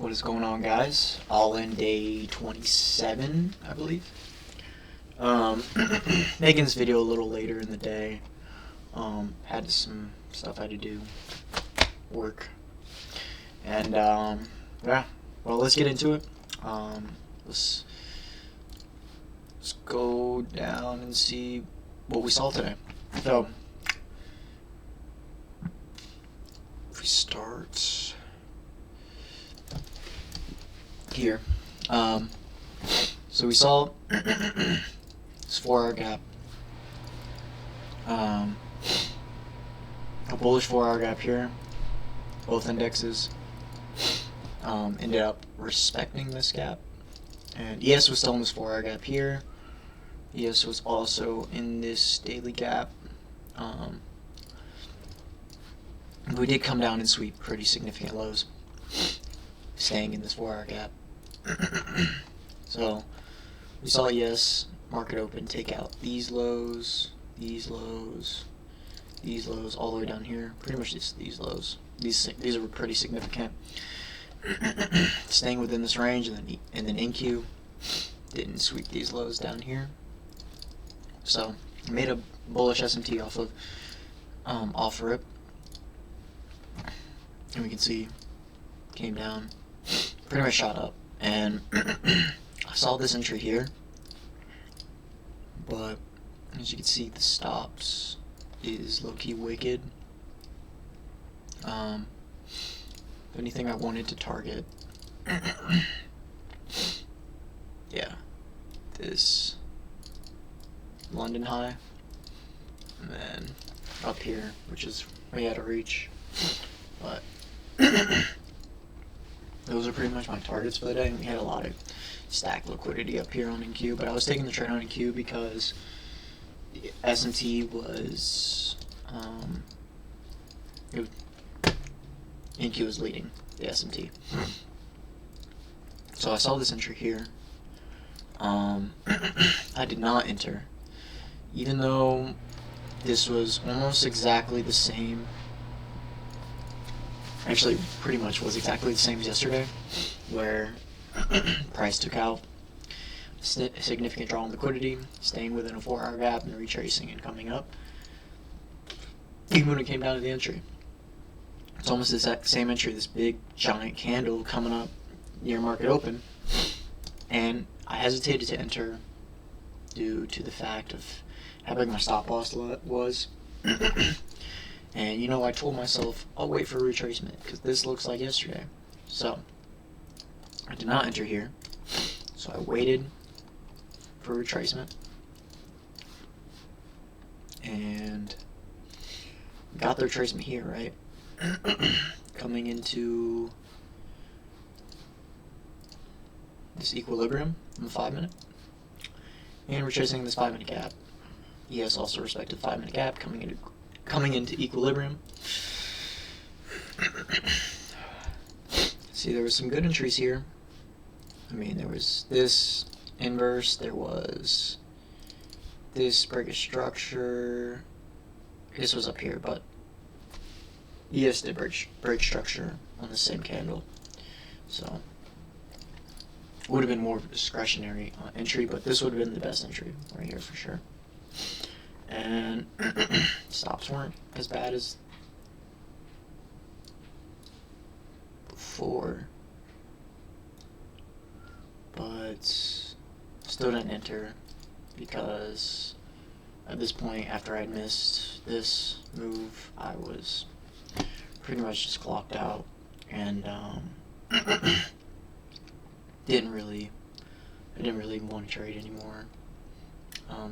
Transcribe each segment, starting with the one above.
What is going on, guys? All in day 27, I believe. Making this video a little later in the day. Had some stuff I had to do, work, and yeah. Well, let's get into it. Let's go down and see what we saw today. So, if we start here, so we saw this 4-hour gap, a bullish 4-hour gap here. Both indexes ended up respecting this gap, and ES was still in this 4-hour gap here. ES was also in this daily gap. We did come down and sweep pretty significant lows, staying in this 4-hour gap. So we saw ES market open take out these lows, these lows, these lows, all the way down here. Pretty much just these lows. These are pretty significant. Staying within this range, and then NQ didn't sweep these lows down here. So made a bullish SMT off rip, and we can see came down, pretty much shot up, and I saw this entry here, but as you can see, the stops is low-key wicked. If anything, I wanted to target, yeah, this London high, and then up here, which is way out of reach, but those are pretty much my targets for the day. We had a lot of stacked liquidity up here on NQ, but I was taking the trade on NQ because the SMT was, NQ was leading the SMT. So I saw this entry here. I did not enter, even though this was almost exactly the same. Actually, pretty much was exactly the same as yesterday, where price took out a significant draw in liquidity, staying within a 4-hour gap and retracing and coming up, even when it came down to the entry. It's almost the same entry, this big giant candle coming up near market open, and I hesitated to enter due to the fact of how big my stop loss was. And you know, I told myself I'll wait for retracement because this looks like yesterday. So I did not enter here, so I waited for retracement and got the retracement here, right? Coming into this equilibrium in the 5-minute and retracing this 5-minute gap. ES also respected 5-minute gap coming into equilibrium. See, there was some good entries here. I mean, there was this inverse, there was this break of structure. This was up here, but ES did break structure on the same candle. So would have been more of a discretionary entry, but this would have been the best entry right here for sure. And stops weren't as bad as before, but still didn't enter because at this point, after I'd missed this move, I was pretty much just clocked out, and I didn't really want to trade anymore,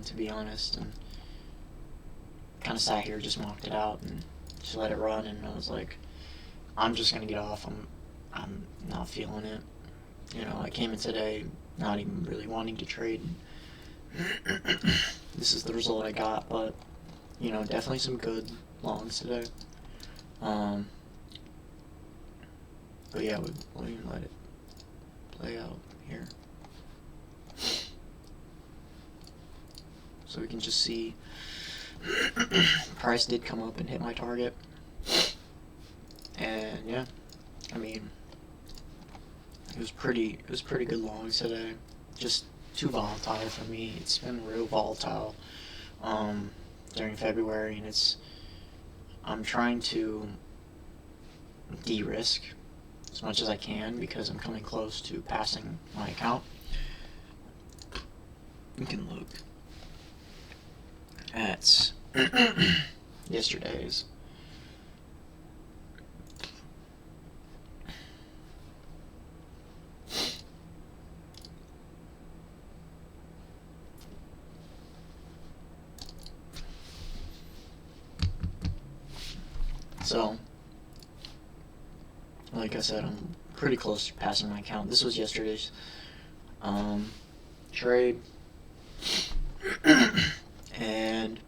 to be honest, and kind of sat here, just mocked it out and just let it run, and I was like, I'm just gonna get off. I'm not feeling it. You know, I came in today not even really wanting to trade. This is the result I got, but you know, definitely some good longs today. But yeah, we'll even let it play out here, so we can just see price did come up and hit my target, and yeah, I mean, it was pretty good longs today. Just too volatile for me. It's been real volatile during February, and I'm trying to de-risk as much as I can because I'm coming close to passing my account. You can look at yesterday's. So, like I said, I'm pretty close to passing my account. This was yesterday's trade, and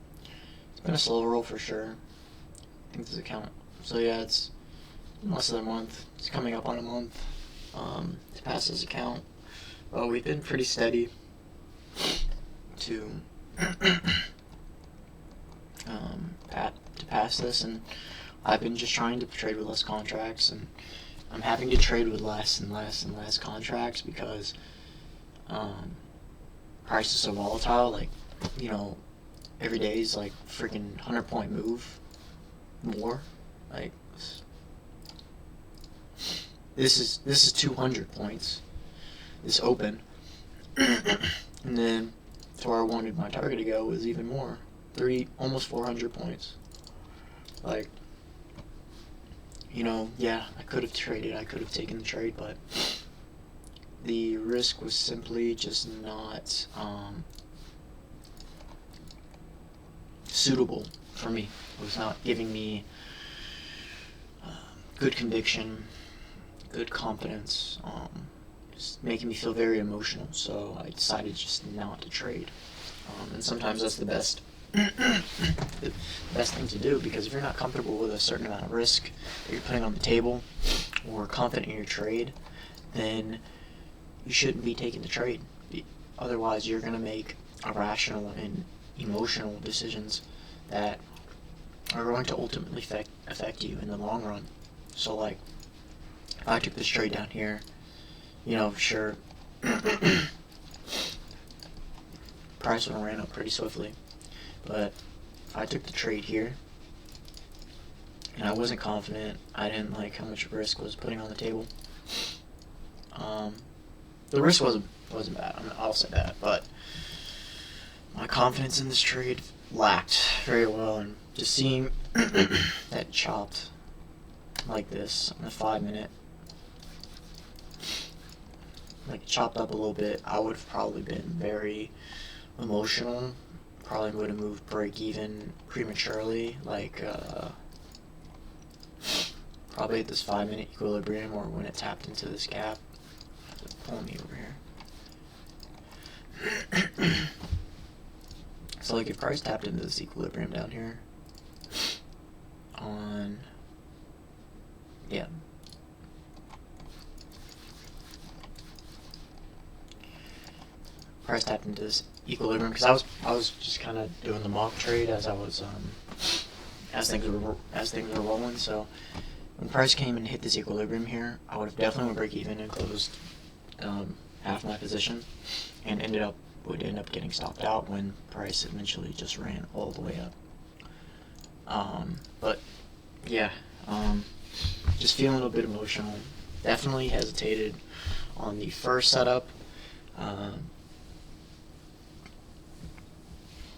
it's been a slow roll for sure. I think this account. So yeah, it's less than a month. It's coming up on a month to pass this account. Well, we've been pretty steady to pass this, and I've been just trying to trade with less contracts, and I'm having to trade with less and less and less contracts because price is so volatile. Like, you know, every day is like freaking 100-point move more. Like, this is 200 points. This open, and then to where I wanted my target to go was even more, almost 400 points. Like, you know, yeah, I could have traded, I could have taken the trade, but the risk was simply just not suitable for me. It was not giving me good conviction, good confidence, just making me feel very emotional, so I decided just not to trade. And sometimes that's the best thing to do, because if you're not comfortable with a certain amount of risk that you're putting on the table or confident in your trade, then you shouldn't be taking the trade. Otherwise, you're going to make irrational and emotional decisions that are going to ultimately affect you in the long run. So, like, if I took this trade down here, you know, sure, price would have ran up pretty swiftly. But if I took the trade here, and I wasn't confident, I didn't like how much risk was putting on the table. The risk wasn't bad, I'll say that, but my confidence in this trade lacked very well, and just seeing that chopped like this on the 5-minute, like chopped up a little bit, I would have probably been very emotional. Probably would have moved break even prematurely, like probably at this 5-minute equilibrium, or when it tapped into this gap. Pull me over here. So like if price tapped into this equilibrium down here on, yeah, price tapped into this equilibrium, because I was just kind of doing the mock trade as I was as things were rolling. So when price came and hit this equilibrium here, I would have definitely went break even and closed half my position, and would end up getting stopped out when price eventually just ran all the way up. But yeah, just feeling a bit emotional. Definitely hesitated on the first setup.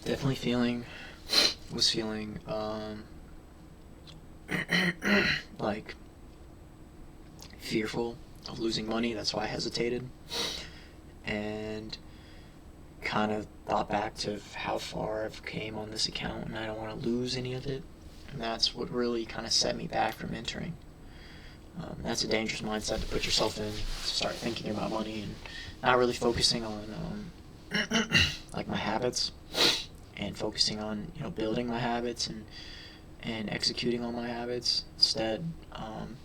Definitely was feeling like fearful of losing money. That's why I hesitated, and kind of thought back to how far I've came on this account, and I don't want to lose any of it. And that's what really kind of set me back from entering. That's a dangerous mindset to put yourself in, to start thinking about money and not really focusing on like my habits, and focusing on, you know, building my habits and executing on my habits. Instead, I'm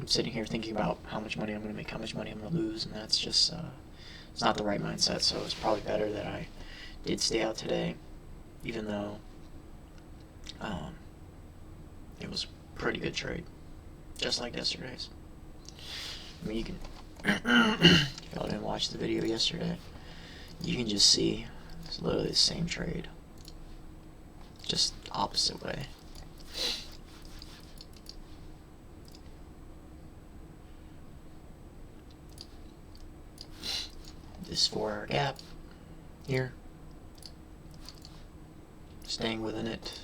sitting here thinking about how much money I'm going to make, how much money I'm going to lose, and that's just it's not the right mindset. So it's probably better that I did stay out today, even though it was a pretty good trade, just like yesterday's. I mean, you can if y'all didn't watch the video yesterday, you can just see it's literally the same trade, just opposite way. This 4-hour gap here, staying within it,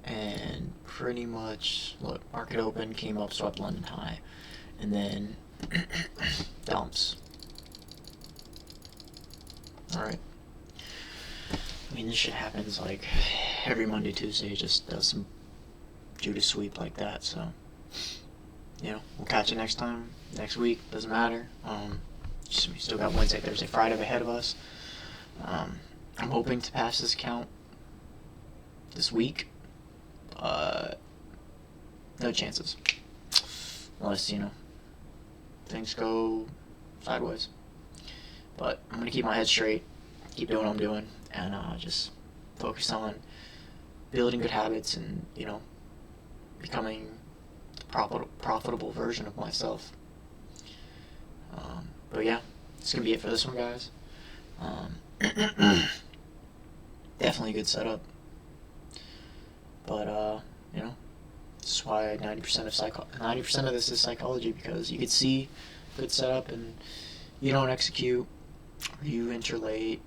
and pretty much, look, market open, came up, swept London high, and then dumps. Alright. I mean, this shit happens like every Monday, Tuesday. It just does some Judas sweep like that, so, you know, we'll catch you next time, next week, doesn't matter. We still got Wednesday, Thursday, Friday ahead of us. I'm hoping to pass this account this week. No chances. Unless, you know, things go sideways. But I'm going to keep my head straight, keep doing what I'm doing, and just focus on building good habits and, you know, becoming the profitable version of myself. But yeah, it's going to be it for this one, guys. Definitely a good setup. But, you know, this is why 90% of this is psychology, because you could see good setup and you don't execute, or you enter late,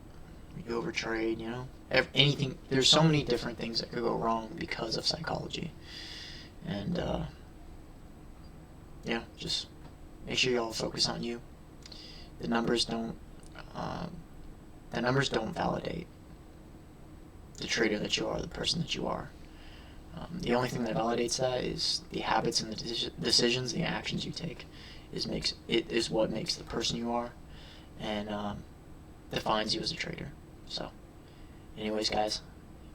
or you overtrade, you know. Anything, there's so many different things that could go wrong because of psychology. And, yeah, just make sure y'all focus on you. The numbers don't validate the trader that you are, the person that you are. The only thing that validates that is the habits and the decisions, the actions you take, is what makes the person you are, and defines you as a trader. So, anyways, guys,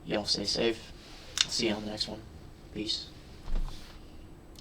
y'all stay safe. I'll see you on the next one. Peace.